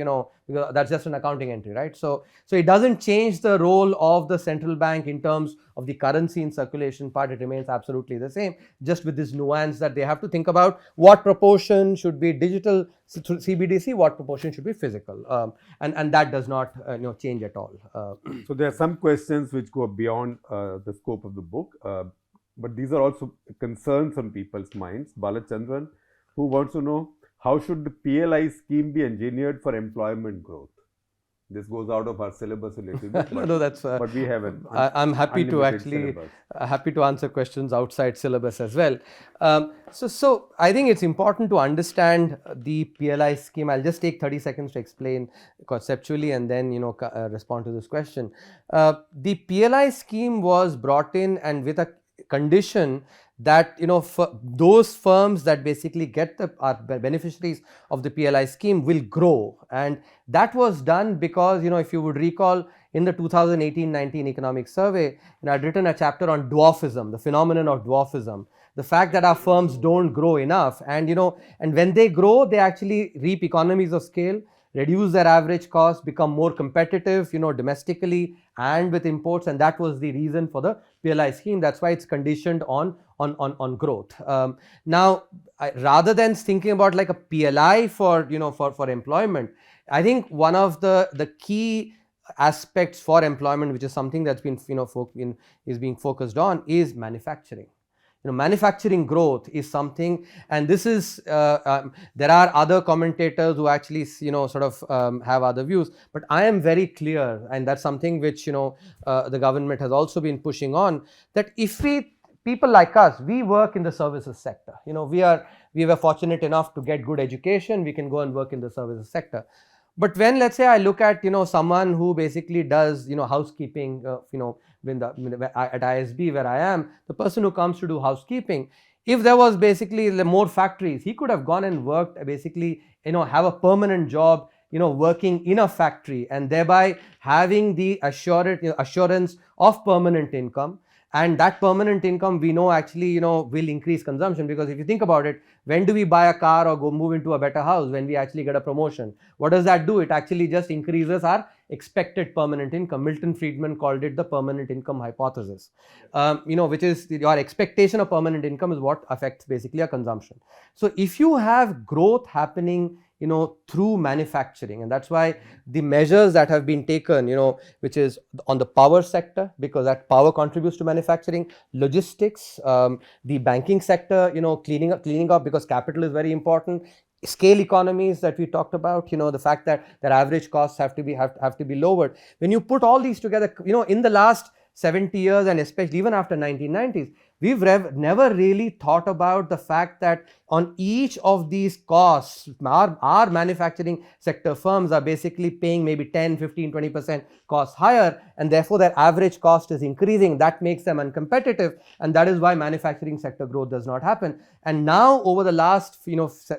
because that's just an accounting entry, right? So it doesn't change the role of the central bank in terms of the currency in circulation part. It remains absolutely the same, just with this nuance that they have to think about what proportion should be digital through CBDC, what proportion should be physical, and that does not change at all. So there are some questions which go beyond the scope of the book, but these are also concerns on people's minds. Balachandran, who wants to know, how should the PLI scheme be engineered for employment growth? This goes out of our syllabus a little bit, No, that's but we have an I'm happy to actually happy to answer questions outside syllabus as well. So I think it's important to understand the PLI scheme. I'll just take 30 seconds to explain conceptually and then respond to this question. The PLI scheme was brought in and with a condition that those firms that basically are beneficiaries of the PLI scheme will grow, and that was done because if you would recall, in the 2018-19 economic survey, I'd written a chapter on dwarfism, the phenomenon of dwarfism, the fact that our firms don't grow enough, and and when they grow, they actually reap economies of scale, reduce their average cost, become more competitive, domestically and with imports, and that was the reason for the PLI scheme. That's why it's conditioned on growth. Now, rather than thinking about like a PLI for for employment, I think one of the key aspects for employment, which is something that's been is being focused on, is manufacturing. Manufacturing growth is something, and this is there are other commentators who actually have other views, but I am very clear, and that's something which the government has also been pushing on, that if people like us, we work in the services sector. We were fortunate enough to get good education. We can go and work in the services sector. But when, let's say, I look at someone who basically does housekeeping, at ISB where I am, the person who comes to do housekeeping, if there was basically more factories, he could have gone and worked basically have a permanent job working in a factory, and thereby having the assurance of permanent income. And that permanent income, we know actually will increase consumption, because if you think about it, when do we buy a car or go move into a better house? When we actually get a promotion. What does that do? It actually just increases our expected permanent income. Milton Friedman called it the permanent income hypothesis, which is your expectation of permanent income is what affects basically our consumption. So if you have growth happening through manufacturing, and that's why the measures that have been taken, which is on the power sector, because that power contributes to manufacturing, logistics, the banking sector, cleaning up because capital is very important, scale economies that we talked about, the fact that their average costs have to be lowered. When you put all these together, in the last 70 years, and especially even after 1990s, we've never really thought about the fact that on each of these costs, our manufacturing sector firms are basically paying maybe 10, 15, 20% costs higher, and therefore their average cost is increasing. That makes them uncompetitive, and that is why manufacturing sector growth does not happen. And now, over the last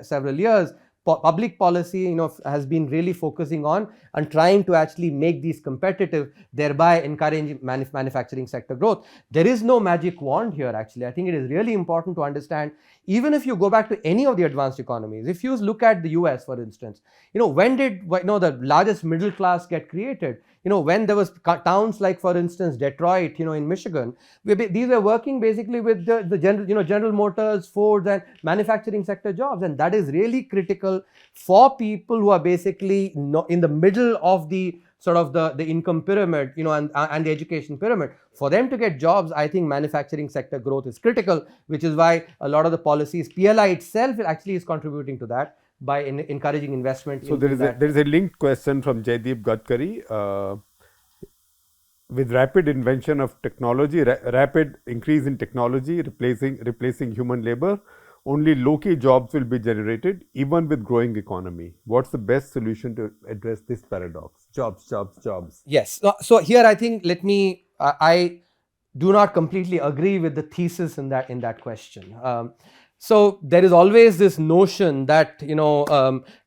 several years, public policy has been really focusing on and trying to actually make these competitive, thereby encouraging manufacturing sector growth. There is no magic wand here actually. I think it is really important to understand, even if you go back to any of the advanced economies, if you look at the US for instance, when did the largest middle class get created? When there was towns like, for instance, Detroit, in Michigan, these were working basically with the General Motors, Ford, and manufacturing sector jobs, and that is really critical for people who are basically in the middle of the the income pyramid, and the education pyramid. For them to get jobs, I think manufacturing sector growth is critical, which is why a lot of the policies, PLI itself actually is contributing to that by encouraging investment. So there is a linked question from Jaideep Gadkari. With rapid invention of technology, rapid increase in technology replacing human labor, only low-key jobs will be generated even with growing economy. What's the best solution to address this paradox? Jobs. Yes. So here I think I do not completely agree with the thesis in that question. So there is always this notion that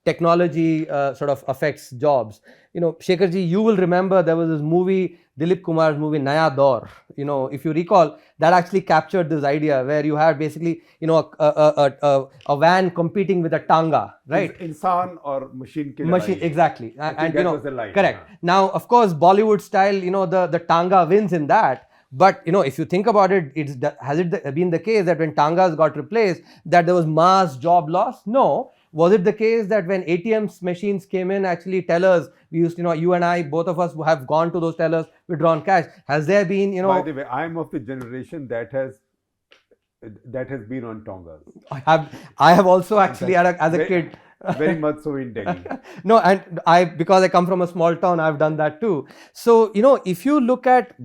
technology sort of affects jobs. Shekharji, you will remember there was this movie, Dilip Kumar's movie Naya Daur. If you recall, that actually captured this idea where you had basically a van competing with a tanga, right? Insan or machine ki Machine, ladai. exactly. And that was the line. Correct. Now, of course, Bollywood style, the tanga wins in that. But if you think about it, has it been the case that when tangas got replaced, that there was mass job loss? No. Was it the case that when ATM machines came in, actually tellers, we used, you and I, both of us have gone to those tellers, withdrawn cash. Has there been, By the way, I am of the generation that has been on Tongas. I have also actually as a kid. Very much so in Delhi. No, and because I come from a small town, I've done that too. So, if you look at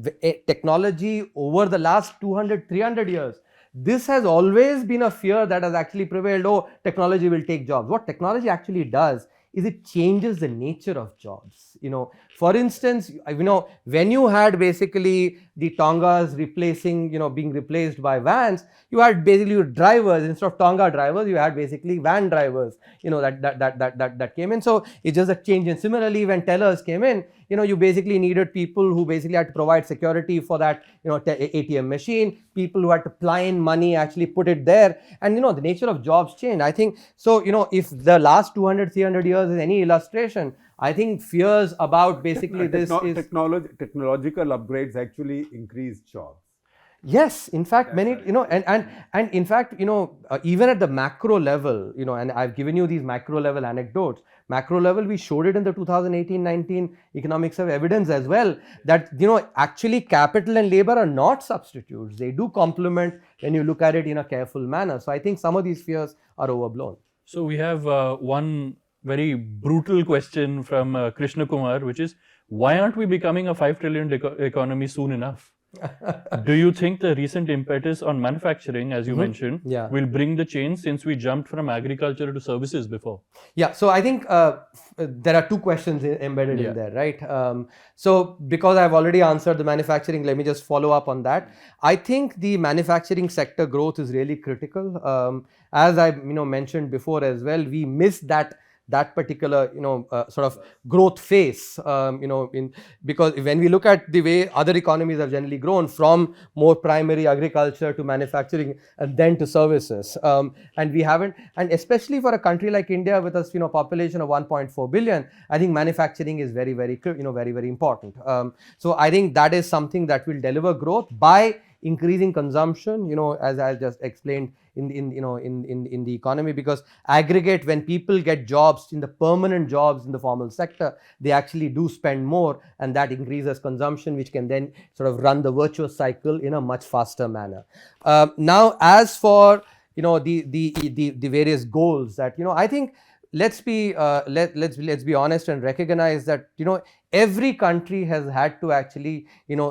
technology over the last 200, 300 years, this has always been a fear that has actually prevailed. Oh, technology will take jobs. What technology actually does is it changes the nature of jobs. For instance, when you had basically the Tongas being replaced by vans, you had basically drivers. Instead of Tonga drivers, you had basically van drivers, that came in. So it's just a change. And similarly, when tellers came in, you basically needed people who basically had to provide security for that, ATM machine, people who had to ply in money, actually put it there. And, the nature of jobs changed. I think, so, if the last 200, 300 years is any illustration, I think fears about basically technological upgrades actually increase jobs. Yes, in fact, many, and in fact, even at the macro level, and I've given you these macro level anecdotes. Macro level, we showed it in the 2018-19 economics of evidence as well, that, actually capital and labor are not substitutes. They do complement when you look at it in a careful manner. So I think some of these fears are overblown. So we have one very brutal question from Krishna Kumar, which is, why aren't we becoming a 5 trillion economy soon enough? Do you think the recent impetus on manufacturing, as you mentioned, will bring the change, since we jumped from agriculture to services before? Yeah, so I think there are two questions embedded in there, right? So because I've already answered the manufacturing, let me just follow up on that. I think the manufacturing sector growth is really critical. As I mentioned before as well, we missed that particular sort of growth phase, because when we look at the way other economies have generally grown from more primary agriculture to manufacturing and then to services, and we haven't, and especially for a country like India with a population of 1.4 billion, I think manufacturing is very, very very important. So I think that is something that will deliver growth by increasing consumption, as I just explained in the economy, because aggregate, when people get jobs, in the permanent jobs in the formal sector, they actually do spend more, and that increases consumption, which can then sort of run the virtuous cycle in a much faster manner. Now, as for the various goals that I think, let's be honest and recognize that every country has had to actually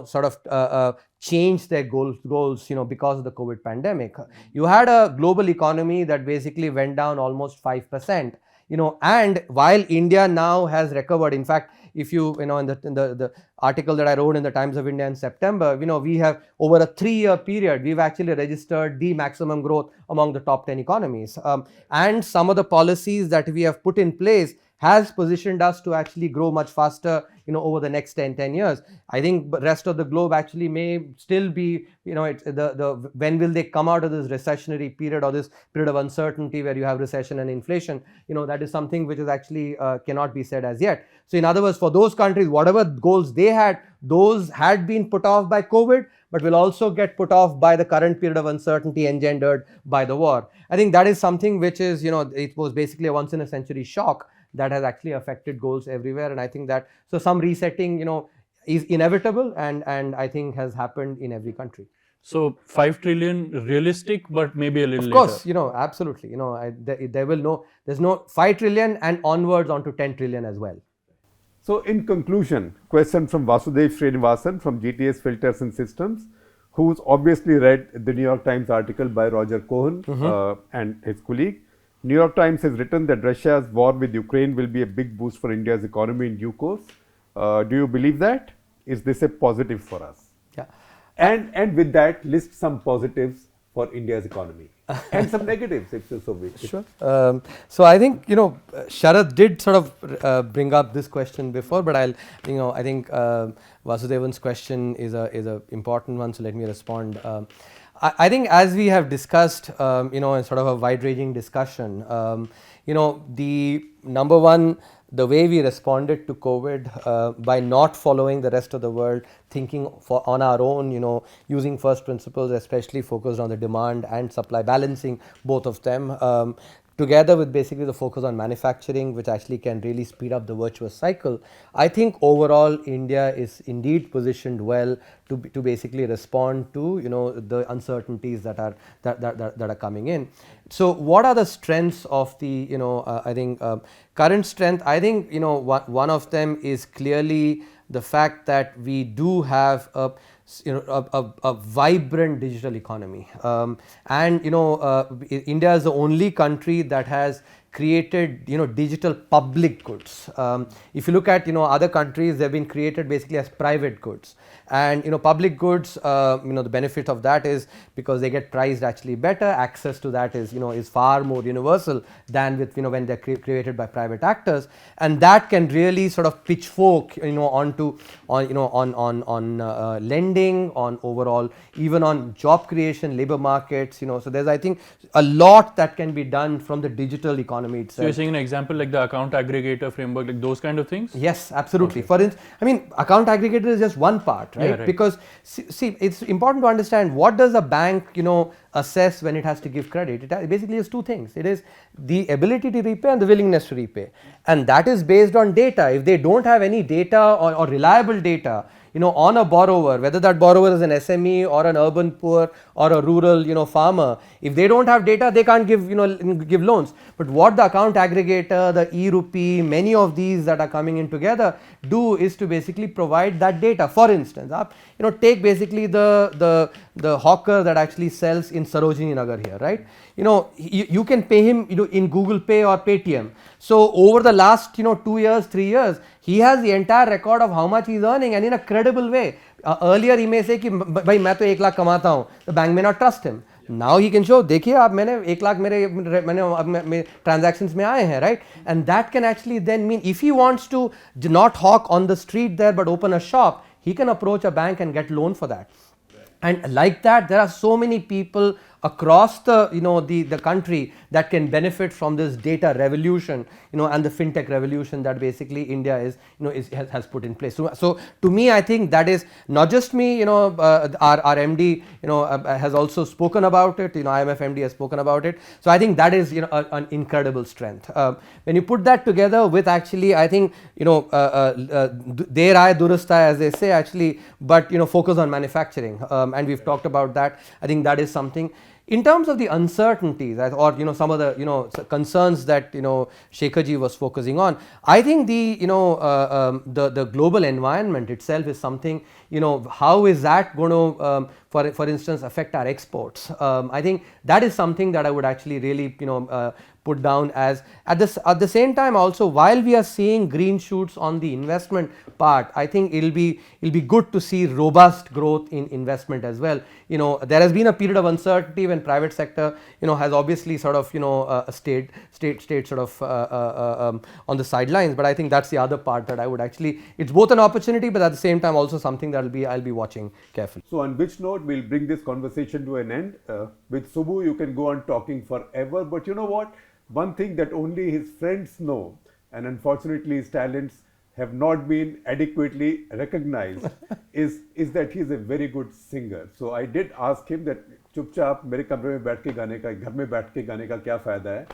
sort of change their goals because of the COVID pandemic. You had a global economy that basically went down almost 5%, and while India now has recovered, in fact, if you in the article that I wrote in the Times of India in September, we have over a 3-year period, we've actually registered the maximum growth among the top 10 economies, and some of the policies that we have put in place has positioned us to actually grow much faster, over the next 10 years. I think the rest of the globe actually may still be, when will they come out of this recessionary period or this period of uncertainty where you have recession and inflation, that is something which is actually cannot be said as yet. So in other words, for those countries, whatever goals they had, those had been put off by COVID, but will also get put off by the current period of uncertainty engendered by the war. I think that is something which is, it was basically a once in a century shock that has actually affected goals everywhere. And I think that, so some resetting, is inevitable, and I think has happened in every country. So 5 trillion realistic, but maybe a little later. Of course, later. Absolutely. There's no 5 trillion and onwards onto 10 trillion as well. So in conclusion, question from Vasudev Srinivasan from GTS Filters and Systems, who's obviously read the New York Times article by Roger Cohen and his colleague. New York Times has written that Russia's war with Ukraine will be a big boost for India's economy in due course. Do you believe that? Is this a positive for us? Yeah. And with that, list some positives for India's economy, and some negatives if you so wish. Sure. So I think Sharad did sort of bring up this question before, but I think Vasudevan's question is a important one. So let me respond. I think as we have discussed, in sort of a wide-ranging discussion, the number one, the way we responded to COVID by not following the rest of the world, thinking on our own, using first principles, especially focused on the demand and supply, balancing both of them, together with basically the focus on manufacturing, which actually can really speed up the virtuous cycle. I think overall India is indeed positioned well to basically respond to the uncertainties that are coming in. So what are the strengths of the I think current strength? I think one of them is clearly the fact that we do have a vibrant digital economy, and India is the only country that has created digital public goods. If you look at other countries, they've been created basically as private goods, and public goods, the benefit of that is because they get priced actually better. Access to that is far more universal than with when they're created by private actors, and that can really sort of pitchfork onto on lending, on overall, even on job creation, labor markets. So there's, I think, a lot that can be done from the digital economy itself. So you're saying an example like the account aggregator framework, like those kind of things? Yes, absolutely. Okay. For instance, I mean, account aggregator is just one part, right? Yeah, right. Because see, it's important to understand what does a bank, assess when it has to give credit. It basically is two things. It is the ability to repay and the willingness to repay, and that is based on data. If they don't have any data or reliable data, on a borrower, whether that borrower is an SME or an urban poor or a rural, farmer, if they don't have data, they can't give, give loans. But what the account aggregator, the e-rupee, many of these that are coming in together do is to basically provide that data. For instance, take basically the hawker that actually sells in Sarojini Nagar here, right? You can pay him, in Google Pay or Paytm. So over the last, 2 years, 3 years, he has the entire record of how much he's earning, and in a credible way. Earlier he may say कि भाई मैं तो 1 लाख कमाता हूँ. The bank may not trust him. Now he can show, देखिए आप मैंने 1 लाख मैंने transactions में आए हैं, right? And that can actually then mean if he wants to not hawk on the street there but open a shop, he can approach a bank and get loan for that. And like that, there are so many people across the the country that can benefit from this data revolution, and the fintech revolution that basically India has put in place. So to me, I think that is not just me. Our MD has also spoken about it. IMF MD has spoken about it. So I think that is an incredible strength. When you put that together with actually, I think der aaye durust aaye, as they say actually, but focus on manufacturing, and we've talked about that. I think that is something. In terms of the uncertainties or some of the concerns that Shekhar ji was focusing on, I think the global environment itself is something, how is that going to for instance affect our exports? I think that is something that I would actually really put down as at the same time also, while we are seeing green shoots on the investment part, I think it'll be good to see robust growth in investment as well. There has been a period of uncertainty when private sector has obviously sort of stayed sort of on the sidelines, but I think that's the other part that I would actually, it's both an opportunity but at the same time also something that I'll be watching carefully. So on which note we'll bring this conversation to an end. With Subbu you can go on talking forever, but you know what? One thing that only his friends know, and unfortunately his talents have not been adequately recognized, is that he is a very good singer. So I did ask him that चुपचाप मेरे कमरे में बैठ के गाने का, घर में बैठ के गाने का क्या फायदा है?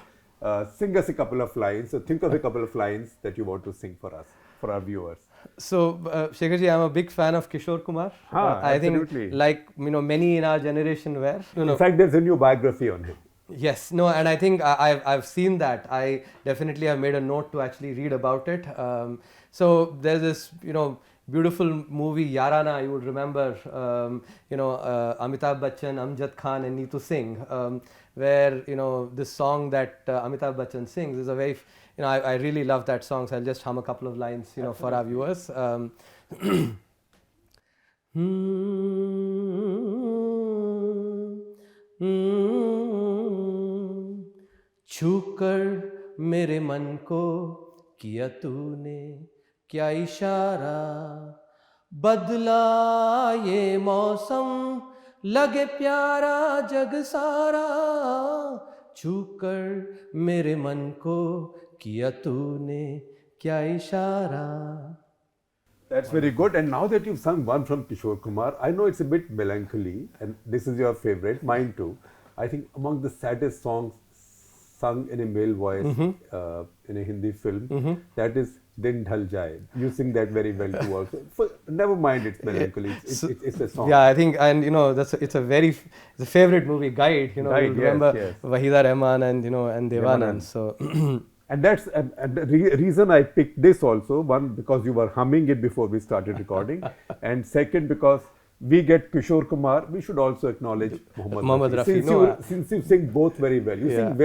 Sing us a couple of lines. So think of a couple of lines that you want to sing for us, for our viewers. So Shekhar ji, I'm a big fan of Kishore Kumar. I absolutely. think like many in our generation were. In fact, there's a new biography on him. Yes, no, and I think I've seen that. I definitely have made a note to actually read about it. So there's this beautiful movie Yarana, you would remember, Amitabh Bachchan, Amjad Khan and Neetu Singh, where this song that Amitabh Bachchan sings is a very, I really love that song, so I'll just hum a couple of lines for our viewers. छूकर मेरे मन को किया तूने क्या इशारा, बदला ये मौसम लगे प्यारा जग सारा, छूकर मेरे मन को किया तूने क्या इशारा. That's very good. And now that you've sung one from Kishore Kumar, I know it's a bit melancholy, and this is your favorite, mine too. I think among the saddest songs sung in a male voice in a Hindi film, that is Din Dhal Jaye. You sing that very well too also. Never mind it's melancholy, it's a song. Yeah, I think, and it's a favorite movie, Guide. You remember yes. Wahida Rahman and and Devanand. So And that's and the reason I picked this also, one, because you were humming it before we started recording, and second, because we get Kishore Kumar, we should also acknowledge Mohammed Rafi. Since you sing both very well. You sing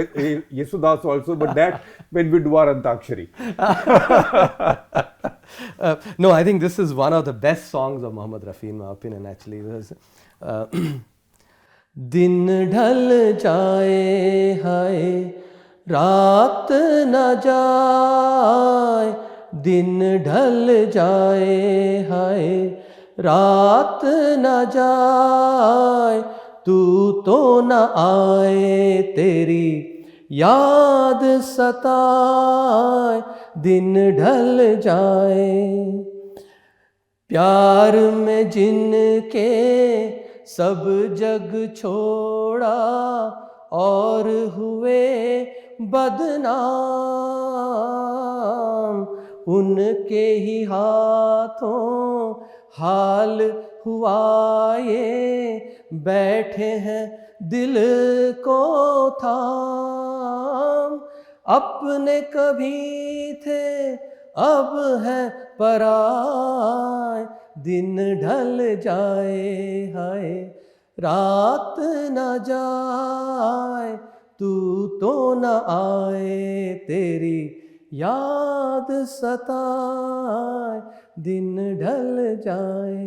Yesudas also, but that when we do our Antakshari. No, I think this is one of the best songs of Mohammed Rafi in my opinion actually. Din dhal jaye hai रात न जाए, दिन ढल जाए हाय रात न जाए, तू तो न आए तेरी याद सताए, दिन ढल जाए. प्यार में जिनके सब जग छोड़ा और हुए बदनाम, उनके ही हाथों हाल हुआ ये, बैठे हैं दिल को थाम. अपने कभी थे अब है पराए, दिन ढल जाए हाय रात न जाए, तू तो न आए तेरी याद सताए, दिन ढल जाए.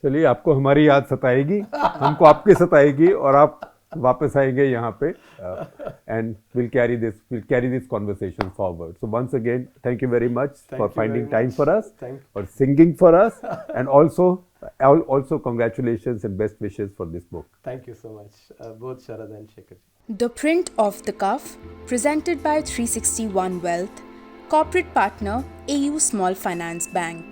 चलिए, आपको हमारी याद सताएगी, हमको आपकी सताएगी, और आप वापस आएंगे यहाँ पे, and we'll carry this conversation forward. So once again, thank you very much for finding time for us, for singing for us, and also congratulations and best wishes for this book. Thank you so much, both Sharad and Shekhar. ThePrint Off The Cuff, presented by 361 Wealth, corporate partner AU Small Finance Bank.